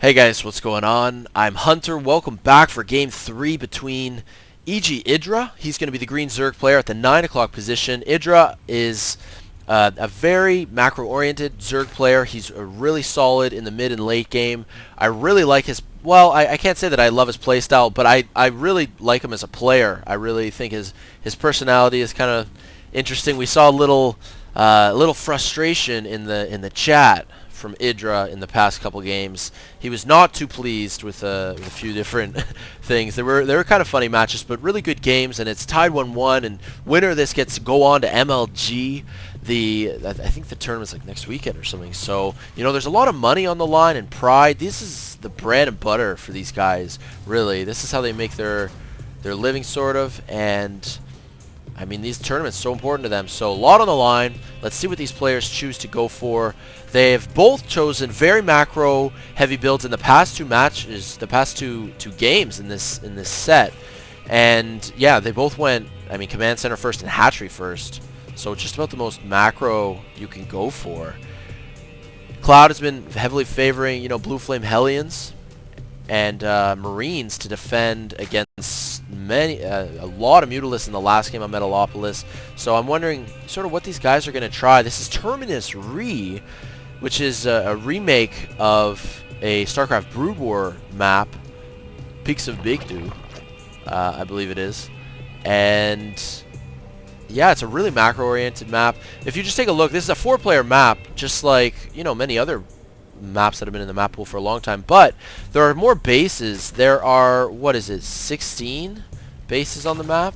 Hey guys, what's going on? I'm Hunter. Welcome back for Game 3 between IdrA. He's going to be the green Zerg player at the 9 o'clock position. IdrA is a very macro-oriented Zerg player. He's really solid in the mid and late game. I really like his... Well, I can't say that I love his playstyle, but I really like him as a player. I really think his personality is kind of interesting. We saw a little frustration in the chat from IdrA in the past couple games. He was not too pleased with a few different things. They were kind of funny matches, but really good games, and it's tied 1-1, and winner of this gets to go on to MLG. I think the tournament's like next weekend or something. So, you know, there's a lot of money on the line and pride. This is the bread and butter for these guys, really. This is how they make their living, sort of, and I mean, these tournaments are so important to them. So a lot on the line. Let's see what these players choose to go for. They've both chosen very macro heavy builds in the past two matches, the past two games in this set. And yeah, they both went, I mean, command center first and hatchery first. So just about the most macro you can go for. ClouD has been heavily favoring, you know, Blue Flame Hellions and Marines to defend against a lot of Mutalisks in the last game on Metalopolis. So I'm wondering sort of what these guys are going to try. This is Terminus Re, which is a remake of a StarCraft Brood War map, Peaks of Bigdu, I believe it is. And yeah, it's a really macro-oriented map. If you just take a look, this is a 4-player map, just like, you know, many other maps that have been in the map pool for a long time. But there are more bases. There are, what is it, 16 bases on the map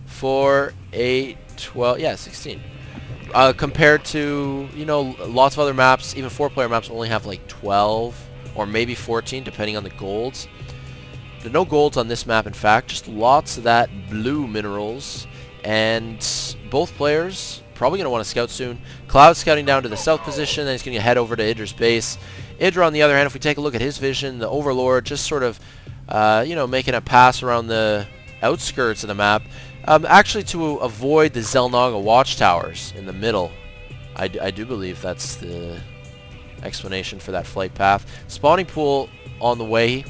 for 8, 12, yeah, 16. Compared to, you know, lots of other maps, even 4-player maps only have like 12 or maybe 14 depending on the golds. There are no golds on this map, in fact, just lots of that blue minerals. And both players probably going to want to scout soon. ClouD scouting down to the south position, then he's going to head over to IdrA's base. IdrA, on the other hand, if we take a look at his vision, the Overlord just sort of, you know, making a pass around the outskirts of the map, actually to avoid the Xel'Naga watchtowers in the middle. I do believe that's the explanation for that flight path. Spawning pool on the way.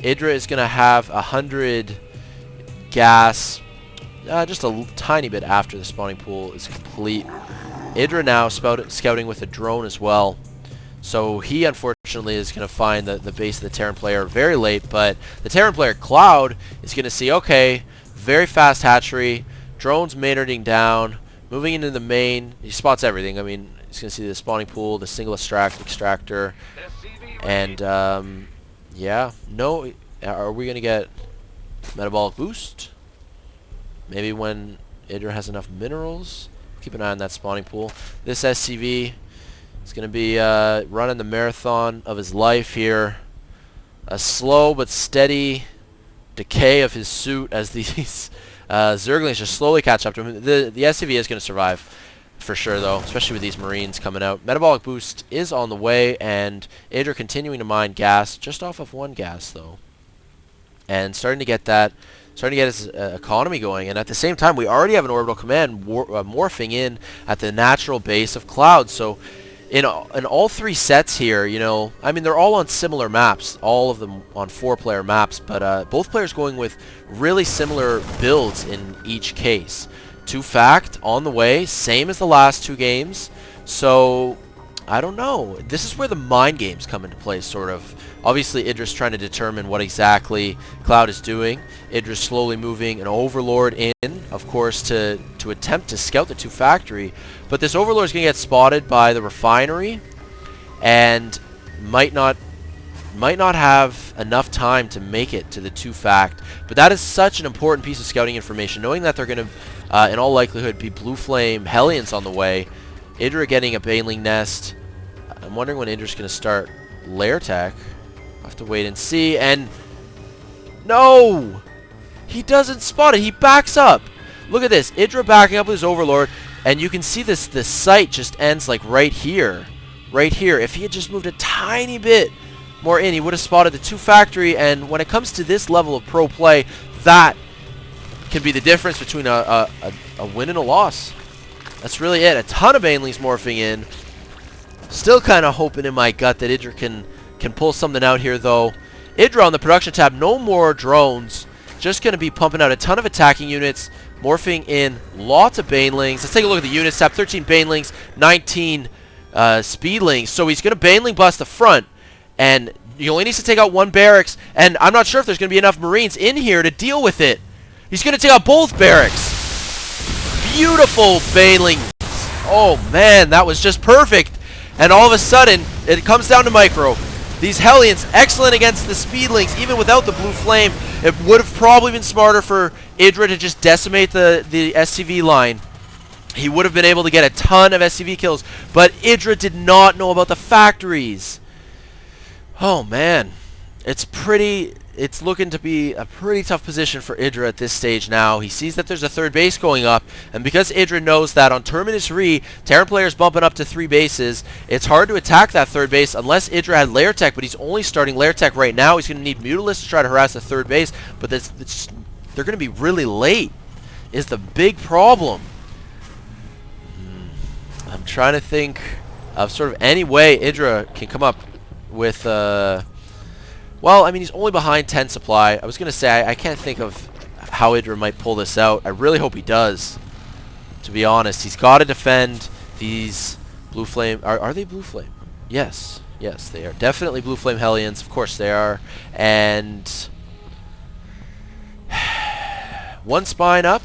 IdrA is going to have 100 gas just a tiny bit after the spawning pool is complete. IdrA now scouting with a drone as well. So he, unfortunately, is going to find the base of the Terran player very late. But the Terran player, ClouD, is going to see, okay, very fast hatchery, drones maynarding down, moving into the main. He spots everything. I mean, he's going to see the spawning pool, the single extractor. And, yeah, no, are we going to get metabolic boost? Maybe when IdrA has enough minerals. Keep an eye on that spawning pool. This SCV is going to be running the marathon of his life here. A slow but steady decay of his suit as these Zerglings just slowly catch up to him. The SCV is going to survive for sure, though, especially with these Marines coming out. Metabolic boost is on the way, and IdrA continuing to mine gas, just off of 1 gas, though. And starting to get his economy going, and at the same time we already have an orbital command morphing in at the natural base of ClouD. So in all 3 sets here, you know, I mean, they're all on similar maps, all of them on 4-player maps, but both players going with really similar builds in each case. 2-fact on the way, same as the last 2 games. So I don't know. This is where the mind games come into play, sort of. Obviously, IdrA's trying to determine what exactly ClouD is doing. IdrA's slowly moving an Overlord in, of course, to attempt to scout the 2 factory. But this Overlord is going to get spotted by the refinery, and might not have enough time to make it to the 2 fact. But that is such an important piece of scouting information, knowing that they're going to, in all likelihood, be Blue Flame Hellions on the way. IdrA getting a Baneling Nest. I'm wondering when IdrA's going to start Lair Tech. I'll have to wait and see. And no! He doesn't spot it. He backs up. Look at this. IdrA backing up with his Overlord. And you can see this sight just ends like right here. Right here. If he had just moved a tiny bit more in, he would have spotted the 2 factory. And when it comes to this level of pro play, that can be the difference between a win and a loss. That's really it. A ton of Banelings morphing in. Still kind of hoping in my gut that IdrA can can pull something out here, though. IdrA on the production tab, no more drones. Just going to be pumping out a ton of attacking units, morphing in lots of banelings. Let's take a look at the units tab. 13 banelings, 19 speedlings. So he's going to baneling bust the front, and he only needs to take out one barracks, and I'm not sure if there's going to be enough Marines in here to deal with it. He's going to take out both barracks. Beautiful baneling. Oh, man, that was just perfect. And all of a sudden, it comes down to micro. These Hellions, excellent against the speedlings, even without the blue flame. It would have probably been smarter for IdrA to just decimate the SCV line. He would have been able to get a ton of SCV kills, but IdrA did not know about the factories. Oh, man. It's looking to be a pretty tough position for IdrA at this stage now. He sees that there's a third base going up, and because IdrA knows that on Terminus Re, Terran players bumping up to 3 bases, it's hard to attack that third base unless IdrA had Lair Tech, but he's only starting Lair Tech right now. He's going to need Mutalisks to try to harass the third base, but they're going to be really late is the big problem. I'm trying to think of sort of any way IdrA can come up with... well, I mean, he's only behind 10 supply. I was going to say, I can't think of how IdrA might pull this out. I really hope he does, to be honest. He's got to defend these blue flame... Are they blue flame? Yes. Yes, they are. Definitely blue flame Hellions. Of course they are. And... 1 spine up.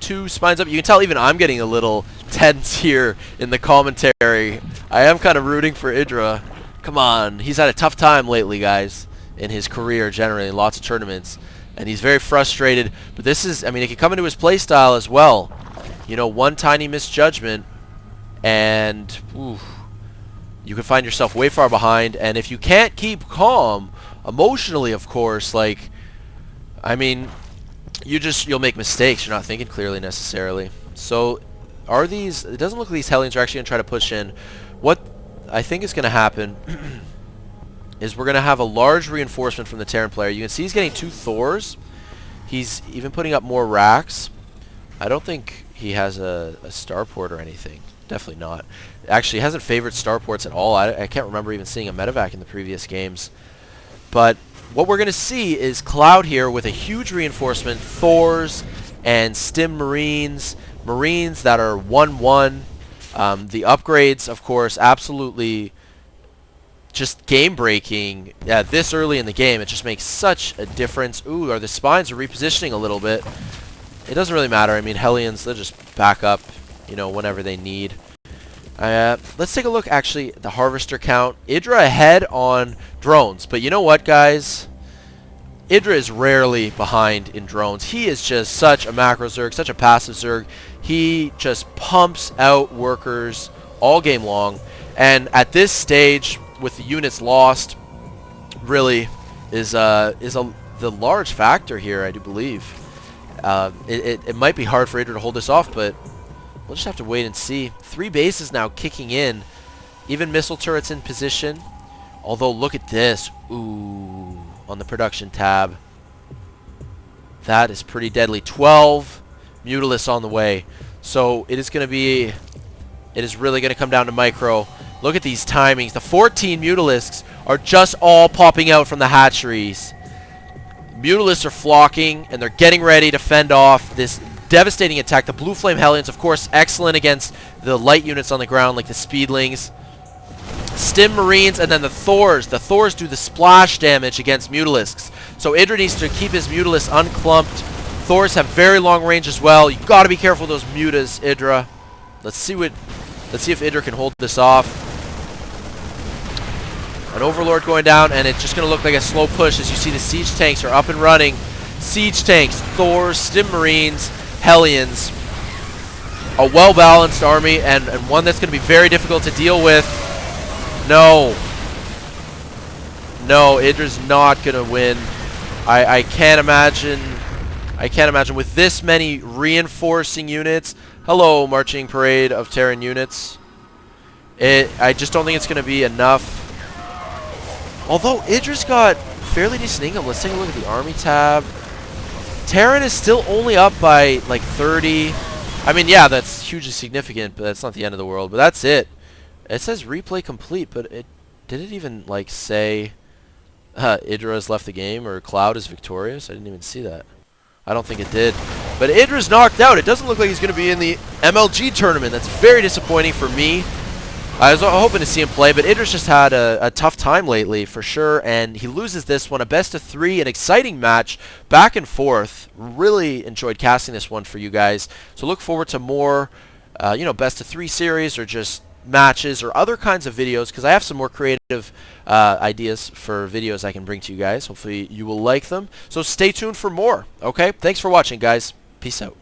2 spines up. You can tell even I'm getting a little tense here in the commentary. I am kind of rooting for IdrA. Come on, he's had a tough time lately, guys, in his career generally, in lots of tournaments, and he's very frustrated. But this is, I mean, it can come into his play style as well. You know, one tiny misjudgment, and you can find yourself way far behind. And if you can't keep calm, emotionally, of course, like, I mean, you'll make mistakes. You're not thinking clearly necessarily. So, are these? It doesn't look like these Hellions are actually going to try to push in. What I think is going to happen is we're going to have a large reinforcement from the Terran player. You can see he's getting 2 Thors. He's even putting up more racks. I don't think he has a starport or anything. Definitely not. Actually, he hasn't favored starports at all. I can't remember even seeing a medevac in the previous games. But what we're going to see is ClouD here with a huge reinforcement, Thors and Stim Marines, Marines that are 1-1. The upgrades, of course, absolutely just game-breaking this early in the game. It just makes such a difference. Ooh, the spines are repositioning a little bit. It doesn't really matter. I mean, Hellions, they'll just back up, you know, whenever they need. Let's take a look, actually, at the Harvester count. IdrA ahead on drones. But you know what, guys? IdrA is rarely behind in drones. He is just such a macro Zerg, such a passive Zerg. He just pumps out workers all game long. And at this stage, with the units lost, really is the large factor here, I do believe. It might be hard for IdrA to hold this off, but we'll just have to wait and see. 3 bases now kicking in. Even missile turrets in position. Although, look at this. Ooh, on the production tab. That is pretty deadly. 12 Mutalisks on the way. So it is going to be... It is really going to come down to micro. Look at these timings. The 14 Mutalisks are just all popping out from the hatcheries. Mutalisks are flocking, and they're getting ready to fend off this devastating attack. The Blue Flame Hellions, of course, excellent against the light units on the ground, like the Speedlings. Stim Marines, and then the Thors. The Thors do the splash damage against Mutalisks. So IdrA needs to keep his Mutalisks unclumped. Thors have very long range as well. You got to be careful with those mutas, IdrA. Let's see if IdrA can hold this off. An Overlord going down, and it's just going to look like a slow push as you see the siege tanks are up and running. Siege tanks, Thors, Stim Marines, Hellions. A well-balanced army, and one that's going to be very difficult to deal with. No. No, IdrA's not going to win. I can't imagine... I can't imagine with this many reinforcing units. Hello, marching parade of Terran units. I just don't think it's going to be enough. Although IdrA's got fairly decent income. Let's take a look at the army tab. Terran is still only up by like 30. I mean, yeah, that's hugely significant, but that's not the end of the world. But that's it. It says replay complete, but it Did it even like say IdrA has left the game or ClouD is victorious? I didn't even see that. I don't think it did. But IdrA's knocked out. It doesn't look like he's going to be in the MLG tournament. That's very disappointing for me. I was hoping to see him play, but IdrA's just had a tough time lately for sure, and he loses this one. A best of 3, an exciting match, back and forth. Really enjoyed casting this one for you guys. So look forward to more, you know, best of 3 series or just matches or other kinds of videos, because I have some more creative ideas for videos I can bring to you guys. Hopefully you will like them. So stay tuned for more. Okay, thanks for watching, guys. Peace out.